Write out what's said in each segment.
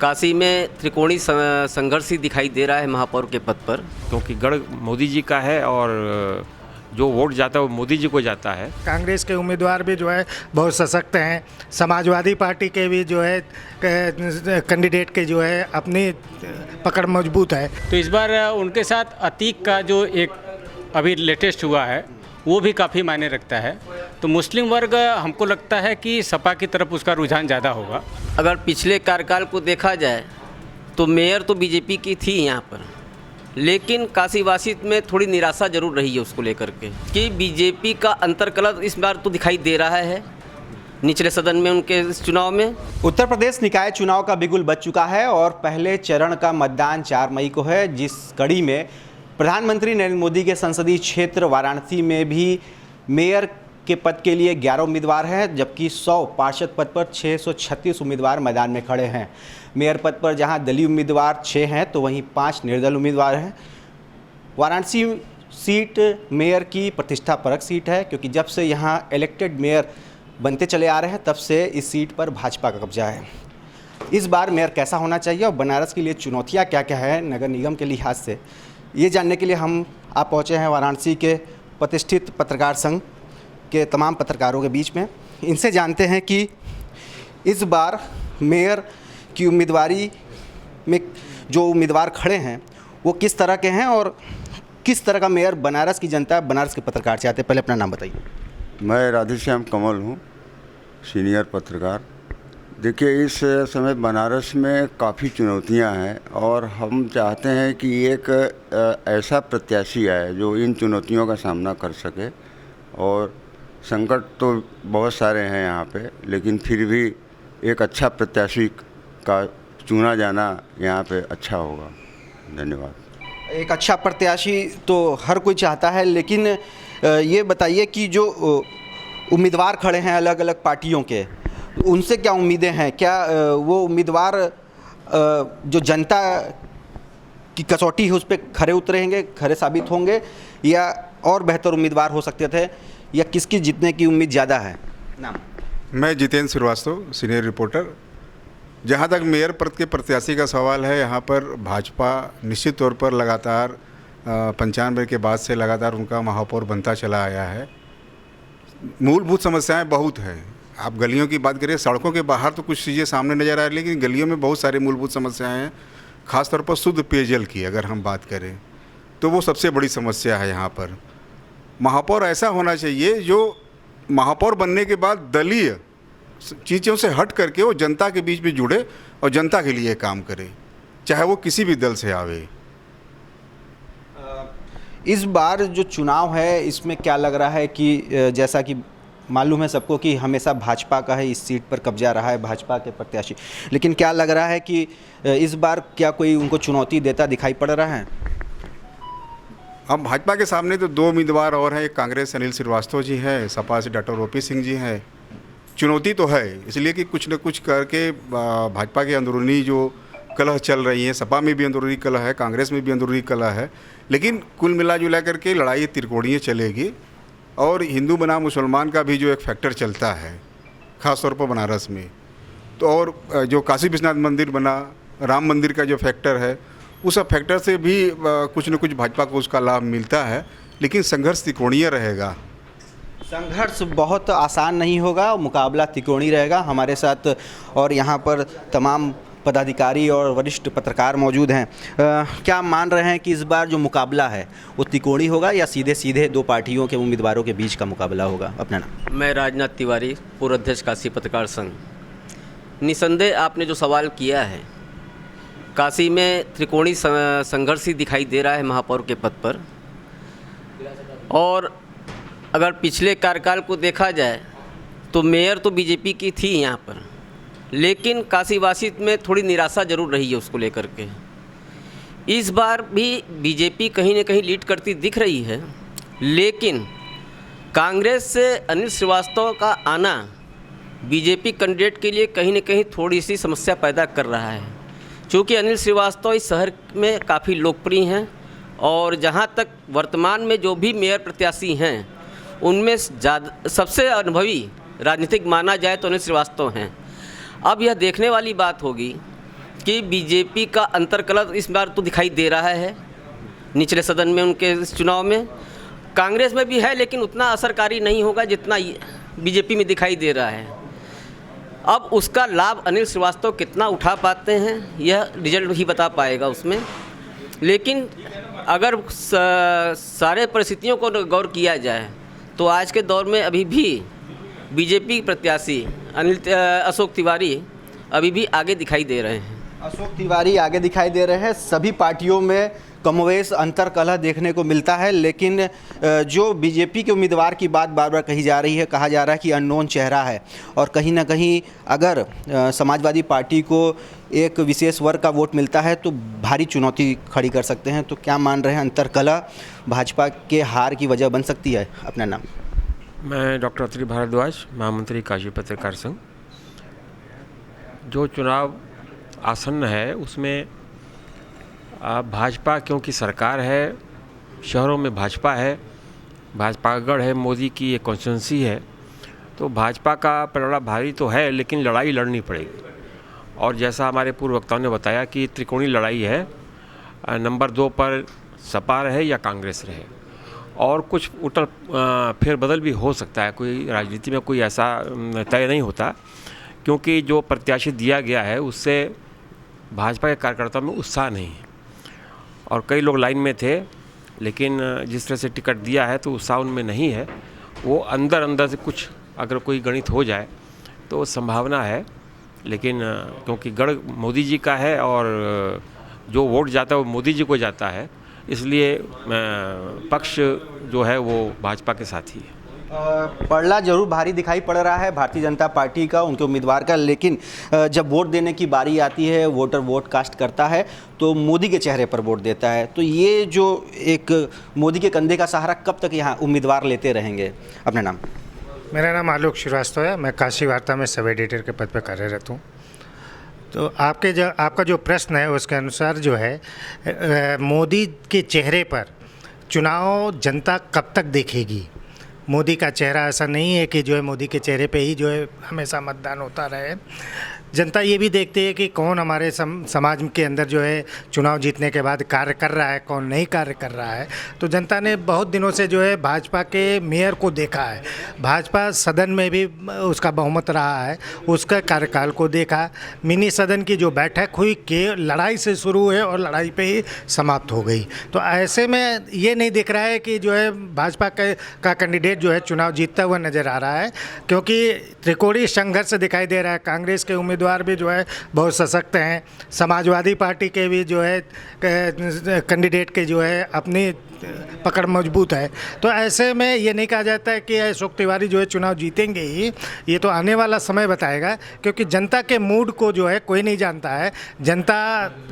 काशी में त्रिकोणीय संघर्ष ही दिखाई दे रहा है महापौर के पद पर, क्योंकि गढ़ मोदी जी का है और जो वोट जाता है वो मोदी जी को जाता है। कांग्रेस के उम्मीदवार भी जो है बहुत सशक्त हैं, समाजवादी पार्टी के भी जो है कैंडिडेट के जो है अपनी पकड़ मजबूत है। तो इस बार उनके साथ अतीक का जो एक अभी लेटेस्ट हुआ है वो भी काफ़ी मायने रखता है। तो मुस्लिम वर्ग हमको लगता है कि सपा की तरफ उसका रुझान ज़्यादा होगा। अगर पिछले कार्यकाल को देखा जाए तो मेयर तो बीजेपी की थी यहाँ पर, लेकिन काशीवासी में थोड़ी निराशा जरूर रही है उसको लेकर के कि बीजेपी का अंतर्कलह इस बार तो दिखाई दे रहा है निचले सदन में उनके चुनाव में। उत्तर प्रदेश निकाय चुनाव का बिगुल बज चुका है और पहले चरण का मतदान 4 मई को है, जिस कड़ी में प्रधानमंत्री नरेंद्र मोदी के संसदीय क्षेत्र वाराणसी में भी मेयर के पद के लिए 11 उम्मीदवार हैं, जबकि 100 पार्षद पद पर 636 उम्मीदवार मैदान में खड़े हैं। मेयर पद पर जहां दलीय उम्मीदवार 6 हैं तो वहीं 5 निर्दल उम्मीदवार हैं। वाराणसी सीट मेयर की प्रतिष्ठापरक सीट है, क्योंकि जब से यहां इलेक्टेड मेयर बनते चले आ रहे हैं तब से इस सीट पर भाजपा का कब्जा है। इस बार मेयर कैसा होना चाहिए और बनारस के लिए चुनौतियाँ क्या क्या है नगर निगम के लिहाज से, ये जानने के लिए आप पहुँचे हैं वाराणसी के प्रतिष्ठित पत्रकार संघ के तमाम पत्रकारों के बीच में। इनसे जानते हैं कि इस बार मेयर की उम्मीदवारी में जो उम्मीदवार खड़े हैं वो किस तरह के हैं और किस तरह का मेयर बनारस की जनता, बनारस के पत्रकार चाहते हैं। पहले अपना नाम बताइए। मैं राधेश्याम कमल हूँ, सीनियर पत्रकार। देखिए, इस समय बनारस में काफ़ी चुनौतियां हैं और हम चाहते हैं कि एक ऐसा प्रत्याशी आए जो इन चुनौतियों का सामना कर सके। और संकट तो बहुत सारे हैं यहाँ पे, लेकिन फिर भी एक अच्छा प्रत्याशी का चुना जाना यहाँ पे अच्छा होगा। धन्यवाद। एक अच्छा प्रत्याशी तो हर कोई चाहता है, लेकिन ये बताइए कि जो उम्मीदवार खड़े हैं अलग अलग पार्टियों के, उनसे क्या उम्मीदें हैं? क्या वो उम्मीदवार जो जनता की कसौटी है उस पर खरे उतरेंगे, खरे साबित होंगे, या और बेहतर उम्मीदवार हो सकते थे, या किसकी जीतने की उम्मीद ज़्यादा है? नाम? मैं जितेंद्र श्रीवास्तव, सीनियर रिपोर्टर। जहाँ तक मेयर पद के प्रत्याशी का सवाल है, यहाँ पर भाजपा निश्चित तौर पर लगातार 95 के बाद से लगातार उनका महापौर बनता चला आया है। मूलभूत समस्याएं बहुत हैं। आप गलियों की बात करें, सड़कों के बाहर तो कुछ चीज़ें सामने नज़र आ रही है, लेकिन गलियों में बहुत सारी मूलभूत समस्याएं हैं। ख़ासतौर पर शुद्ध पेयजल की अगर हम बात करें तो वो सबसे बड़ी समस्या है यहाँ पर। महापौर ऐसा होना चाहिए जो महापौर बनने के बाद दलीय चीज़ों से हट करके वो जनता के बीच में जुड़े और जनता के लिए काम करे, चाहे वो किसी भी दल से आवे। इस बार जो चुनाव है इसमें क्या लग रहा है कि जैसा कि मालूम है सबको कि हमेशा भाजपा का है, इस सीट पर कब्जा रहा है भाजपा के प्रत्याशी, लेकिन क्या लग रहा है कि इस बार क्या कोई उनको चुनौती देता दिखाई पड़ रहा है? अब भाजपा के सामने तो 2 उम्मीदवार और हैं। एक कांग्रेस से अनिल श्रीवास्तव जी हैं, सपा से डॉक्टर ओपी सिंह जी हैं। चुनौती तो है, इसलिए कि कुछ न कुछ करके भाजपा के अंदरूनी जो कलह चल रही है, सपा में भी अंदरूनी कलह है, कांग्रेस में भी अंदरूनी कलह है, लेकिन कुल मिला जुला करके लड़ाई त्रिकोणीय चलेगी। और हिंदू बना मुसलमान का भी जो एक फैक्टर चलता है ख़ास तौर पर बनारस में, तो और जो काशी विश्वनाथ मंदिर बना, राम मंदिर का जो फैक्टर है, उस फैक्टर से भी कुछ न कुछ भाजपा को उसका लाभ मिलता है, लेकिन संघर्ष त्रिकोणीय रहेगा। संघर्ष बहुत आसान नहीं होगा, मुकाबला त्रिकोणीय रहेगा। हमारे साथ और यहाँ पर तमाम पदाधिकारी और वरिष्ठ पत्रकार मौजूद हैं। क्या मान रहे हैं कि इस बार जो मुकाबला है वो त्रिकोणीय होगा या सीधे सीधे 2 पार्टियों के उम्मीदवारों के बीच का मुकाबला होगा? अपना नाम? मैं राजनाथ तिवारी, पूर्व अध्यक्ष काशी पत्रकार संघ। निसंदेह आपने जो सवाल किया है, काशी में त्रिकोणीय संघर्ष ही दिखाई दे रहा है महापौर के पद पर। और अगर पिछले कार्यकाल को देखा जाए तो मेयर तो बीजेपी की थी यहाँ पर, लेकिन काशीवासी में थोड़ी निराशा जरूर रही है उसको लेकर के। इस बार भी बीजेपी कहीं न कहीं लीड करती दिख रही है, लेकिन कांग्रेस से अनिल श्रीवास्तव का आना बीजेपी कैंडिडेट के लिए कहीं न कहीं थोड़ी सी समस्या पैदा कर रहा है, क्योंकि अनिल श्रीवास्तव इस शहर में काफ़ी लोकप्रिय हैं और जहाँ तक वर्तमान में जो भी मेयर प्रत्याशी हैं उनमें सबसे अनुभवी राजनीतिक माना जाए तो अनिल श्रीवास्तव हैं। अब यह देखने वाली बात होगी कि बीजेपी का अंतर्कलह इस बार तो दिखाई दे रहा है निचले सदन में उनके इस चुनाव में। कांग्रेस में भी है लेकिन उतना असरकारी नहीं होगा जितना बीजेपी में दिखाई दे रहा है। अब उसका लाभ अनिल श्रीवास्तव कितना उठा पाते हैं यह रिजल्ट ही बता पाएगा उसमें। लेकिन अगर सारे परिस्थितियों को गौर किया जाए तो आज के दौर में अभी भी बीजेपी प्रत्याशी अशोक तिवारी अभी भी आगे दिखाई दे रहे हैं। अशोक तिवारी आगे दिखाई दे रहे हैं। सभी पार्टियों में कमोवेश अंतर कलह देखने को मिलता है, लेकिन जो बीजेपी के उम्मीदवार की बात बार बार कही जा रही है, कहा जा रहा है कि अननोन चेहरा है और कहीं ना कहीं अगर समाजवादी पार्टी को एक विशेष वर्ग का वोट मिलता है तो भारी चुनौती खड़ी कर सकते हैं। तो क्या मान रहे हैं अंतर कलह भाजपा के हार की वजह बन सकती है? अपना नाम। मैं डॉक्टर अत्रि भारद्वाज, महामंत्री काशी पत्रकार संघ। जो चुनाव आसन्न है उसमें भाजपा क्योंकि सरकार है, शहरों में भाजपा है, भाजपा का गढ़ है, मोदी की एक कॉन्स्टिट्यूंसी है, तो भाजपा का पलड़ा भारी तो है लेकिन लड़ाई लड़नी पड़ेगी। और जैसा हमारे पूर्व वक्ताओं ने बताया कि त्रिकोणी लड़ाई है, नंबर 2 पर सपा रहे या कांग्रेस रहे, और कुछ उठल फेरबदल भी हो सकता है। कोई राजनीति में कोई ऐसा तय नहीं होता, क्योंकि जो प्रत्याशी दिया गया है उससे भाजपा के कार्यकर्ताओं में उत्साह नहीं है और कई लोग लाइन में थे, लेकिन जिस तरह से टिकट दिया है तो उत्साह उनमें नहीं है। वो अंदर अंदर से कुछ अगर कोई गणित हो जाए तो संभावना है, लेकिन क्योंकि गढ़ मोदी जी का है और जो वोट जाता है वो मोदी जी को जाता है, इसलिए पक्ष जो है वो भाजपा के साथ ही है। पड़ला जरूर भारी दिखाई पड़ रहा है भारतीय जनता पार्टी का, उनके उम्मीदवार का, लेकिन जब वोट देने की बारी आती है, वोटर वोट कास्ट करता है तो मोदी के चेहरे पर वोट देता है। तो ये जो एक मोदी के कंधे का सहारा कब तक यहाँ उम्मीदवार लेते रहेंगे? अपना नाम। मेरा नाम आलोक श्रीवास्तव है। मैं काशी वार्ता में सब एडिटर के पद पर कार्यरत हूँ। तो आपका जो प्रश्न है उसके अनुसार जो है मोदी के चेहरे पर चुनाव जनता कब तक देखेगी? मोदी का चेहरा ऐसा नहीं है कि जो है मोदी के चेहरे पे ही जो है हमेशा मतदान होता रहे। जनता ये भी देखती है कि कौन हमारे समाज के अंदर जो है चुनाव जीतने के बाद कार्य कर रहा है, कौन नहीं कार्य कर रहा है। तो जनता ने बहुत दिनों से जो है भाजपा के मेयर को देखा है, भाजपा सदन में भी उसका बहुमत रहा है, उसका कार्यकाल को देखा। मिनी सदन की जो बैठक हुई के लड़ाई से शुरू हुई और लड़ाई पे ही समाप्त हो गई। तो ऐसे में ये नहीं दिख रहा है कि जो है भाजपा का कैंडिडेट जो है चुनाव जीतता हुआ नज़र आ रहा है, क्योंकि त्रिकोणीय संघर्ष दिखाई दे रहा है। कांग्रेस के उम्मीदवार भी जो है बहुत सशक्त हैं, समाजवादी पार्टी के भी जो है कैंडिडेट के जो है अपनी पकड़ मजबूत है। तो ऐसे में ये नहीं कहा जाता है कि अशोक तिवारी जो है चुनाव जीतेंगे ही, ये तो आने वाला समय बताएगा, क्योंकि जनता के मूड को जो है कोई नहीं जानता है। जनता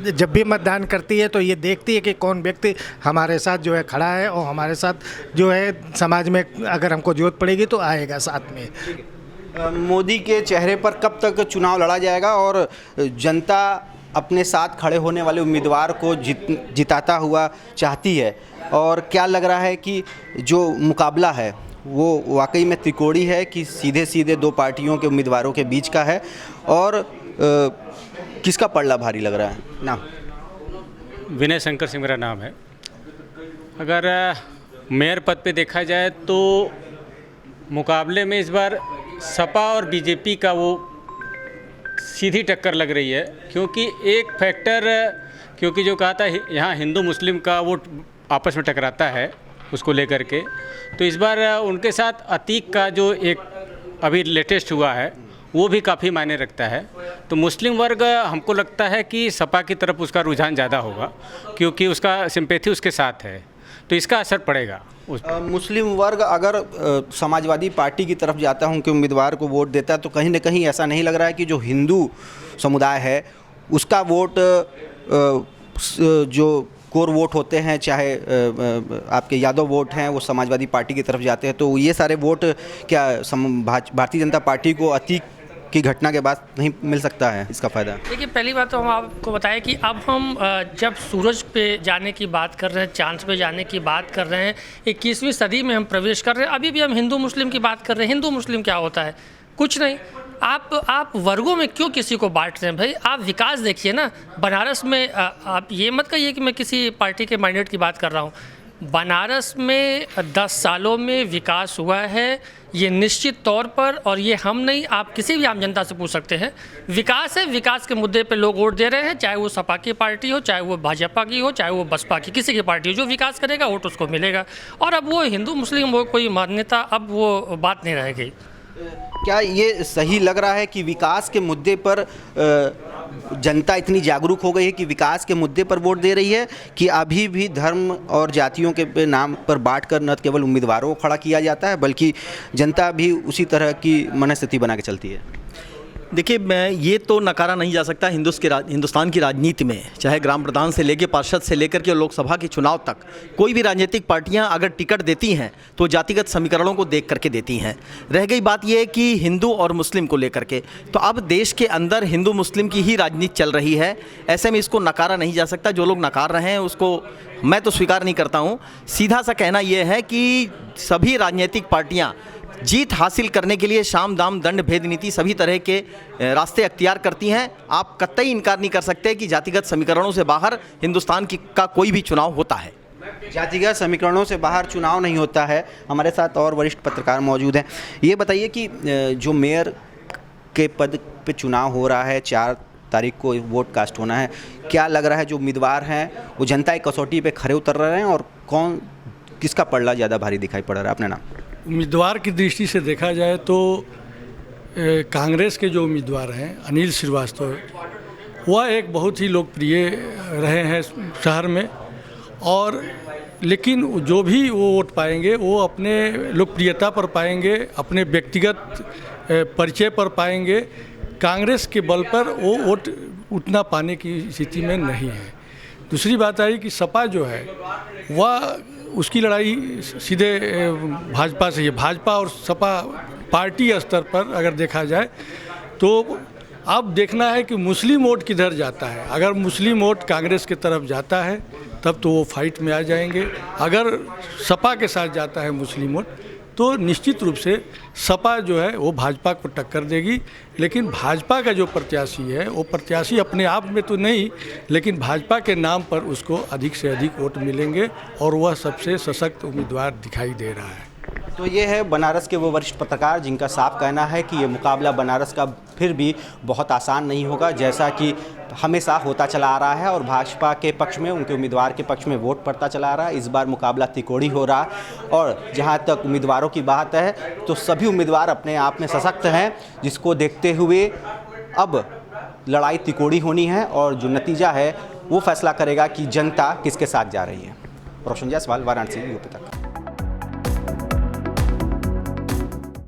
जब भी मतदान करती है तो ये देखती है कि कौन व्यक्ति हमारे साथ जो है खड़ा है और हमारे साथ जो है समाज में अगर हमको जरूरत पड़ेगी तो आएगा साथ में। मोदी के चेहरे पर कब तक चुनाव लड़ा जाएगा और जनता अपने साथ खड़े होने वाले उम्मीदवार को जिताता हुआ चाहती है? और क्या लग रहा है कि जो मुकाबला है वो वाकई में त्रिकोणी है कि सीधे सीधे दो पार्टियों के उम्मीदवारों के बीच का है, और किसका पलड़ा भारी लग रहा है? नाम। विनय शंकर सिंह मेरा नाम है। अगर मेयर पद पे देखा जाए तो मुकाबले में इस बार सपा और बीजेपी का वो सीधी टक्कर लग रही है, क्योंकि एक फैक्टर, क्योंकि जो कहा था यहाँ हिंदू मुस्लिम का वोट आपस में टकराता है उसको लेकर के, तो इस बार उनके साथ अतीक का जो एक अभी लेटेस्ट हुआ है वो भी काफ़ी मायने रखता है। तो मुस्लिम वर्ग हमको लगता है कि सपा की तरफ उसका रुझान ज़्यादा होगा, क्योंकि उसका सिंपैथी उसके साथ है, तो इसका असर पड़ेगा उस मुस्लिम वर्ग अगर समाजवादी पार्टी की तरफ जाता है, उनके उम्मीदवार को वोट देता है, तो कहीं ना कहीं ऐसा नहीं लग रहा है कि जो हिंदू समुदाय है उसका वोट, जो कोर वोट होते हैं, चाहे आपके यादव वोट हैं, वो समाजवादी पार्टी की तरफ जाते हैं, तो ये सारे वोट क्या भारतीय जनता पार्टी को अतीक की घटना के बाद नहीं मिल सकता है इसका फ़ायदा? देखिए, पहली बात तो हम आपको बताएं कि अब हम जब सूरज पे जाने की बात कर रहे हैं, चांद पे जाने की बात कर रहे हैं, 21वीं सदी में हम प्रवेश कर रहे हैं, अभी भी हम हिंदू मुस्लिम की बात कर रहे हैं। हिंदू मुस्लिम क्या होता है? कुछ नहीं। आप वर्गों में क्यों किसी को बांट रहे हैं भाई? आप विकास देखिए ना। बनारस में आप ये मत कहिए कि मैं किसी पार्टी के माइंडेड की बात कर रहा हूँ। बनारस में 10 सालों में विकास हुआ है, ये निश्चित तौर पर, और ये हम नहीं, आप किसी भी आम जनता से पूछ सकते हैं। विकास है, विकास के मुद्दे पे लोग वोट दे रहे हैं, चाहे वो सपा की पार्टी हो, चाहे वो भाजपा की हो, चाहे वो बसपा की, किसी की पार्टी हो। जो विकास करेगा वोट उसको मिलेगा। और अब वो हिंदू मुस्लिम वो कोई मान्यता, अब वो बात नहीं रह गई। क्या ये सही लग रहा है कि विकास के मुद्दे पर जनता इतनी जागरूक हो गई है कि विकास के मुद्दे पर वोट दे रही है, कि अभी भी धर्म और जातियों के नाम पर बांटकर न केवल उम्मीदवारों को खड़ा किया जाता है बल्कि जनता भी उसी तरह की मनस्थिति बना के चलती है? देखिए, मैं ये तो नकारा नहीं जा सकता, हिंदुस्तान की राजनीति में चाहे ग्राम प्रधान से लेकर पार्षद से लेकर के लोकसभा के चुनाव तक कोई भी राजनीतिक पार्टियां अगर टिकट देती हैं तो जातिगत समीकरणों को देख करके देती हैं। रह गई बात यह कि हिंदू और मुस्लिम को लेकर के, तो अब देश के अंदर हिंदू मुस्लिम की ही राजनीति चल रही है। ऐसे में इसको नकारा नहीं जा सकता। जो लोग नकार रहे हैं उसको मैं तो स्वीकार नहीं करता हूँ। सीधा सा कहना यह है कि सभी राजनीतिक पार्टियाँ जीत हासिल करने के लिए साम दाम दंड भेद नीति सभी तरह के रास्ते अख्तियार करती हैं। आप कतई इनकार नहीं कर सकते कि जातिगत समीकरणों से बाहर हिंदुस्तान का कोई भी चुनाव होता है। जातिगत समीकरणों से बाहर चुनाव नहीं होता है। हमारे साथ और वरिष्ठ पत्रकार मौजूद हैं। ये बताइए कि जो मेयर के पद पे चुनाव हो रहा है, 4 तारीख को वोट कास्ट होना है, क्या लग रहा है जो उम्मीदवार हैं वो जनता की कसौटी पे खरे उतर रहे हैं, और किसका पलड़ा ज़्यादा भारी दिखाई पड़ रहा है? अपने नाम। उम्मीदवार की दृष्टि से देखा जाए तो कांग्रेस के जो उम्मीदवार हैं अनिल श्रीवास्तव, वह एक बहुत ही लोकप्रिय रहे हैं शहर में, और लेकिन जो भी वो वोट पाएंगे वो अपने लोकप्रियता पर पाएंगे, अपने व्यक्तिगत परिचय पर पाएंगे। कांग्रेस के बल पर वो वोट उतना पाने की स्थिति में नहीं है। दूसरी बात आई कि सपा जो है वह उसकी लड़ाई सीधे भाजपा से है। भाजपा और सपा पार्टी स्तर पर अगर देखा जाए तो अब देखना है कि मुस्लिम वोट किधर जाता है। अगर मुस्लिम वोट कांग्रेस की तरफ जाता है तब तो वो फाइट में आ जाएंगे। अगर सपा के साथ जाता है मुस्लिम वोट तो निश्चित रूप से सपा जो है वो भाजपा को टक्कर देगी। लेकिन भाजपा का जो प्रत्याशी है वो प्रत्याशी अपने आप में तो नहीं, लेकिन भाजपा के नाम पर उसको अधिक से अधिक वोट मिलेंगे और वह सबसे सशक्त उम्मीदवार दिखाई दे रहा है। तो ये है बनारस के वो वरिष्ठ पत्रकार जिनका साफ कहना है कि ये मुकाबला बनारस का फिर भी बहुत आसान नहीं होगा, जैसा कि हमेशा होता चला आ रहा है, और भाजपा के पक्ष में, उनके उम्मीदवार के पक्ष में वोट पड़ता चला आ रहा है। इस बार मुकाबला तिकोड़ी हो रहा है, और जहां तक उम्मीदवारों की बात है तो सभी उम्मीदवार अपने आप में सशक्त हैं, जिसको देखते हुए अब लड़ाई तिकोड़ी होनी है, और जो नतीजा है वो फैसला करेगा कि जनता किसके साथ जा रही है। रोशन जायसवाल, वाराणसी, यूपी तक।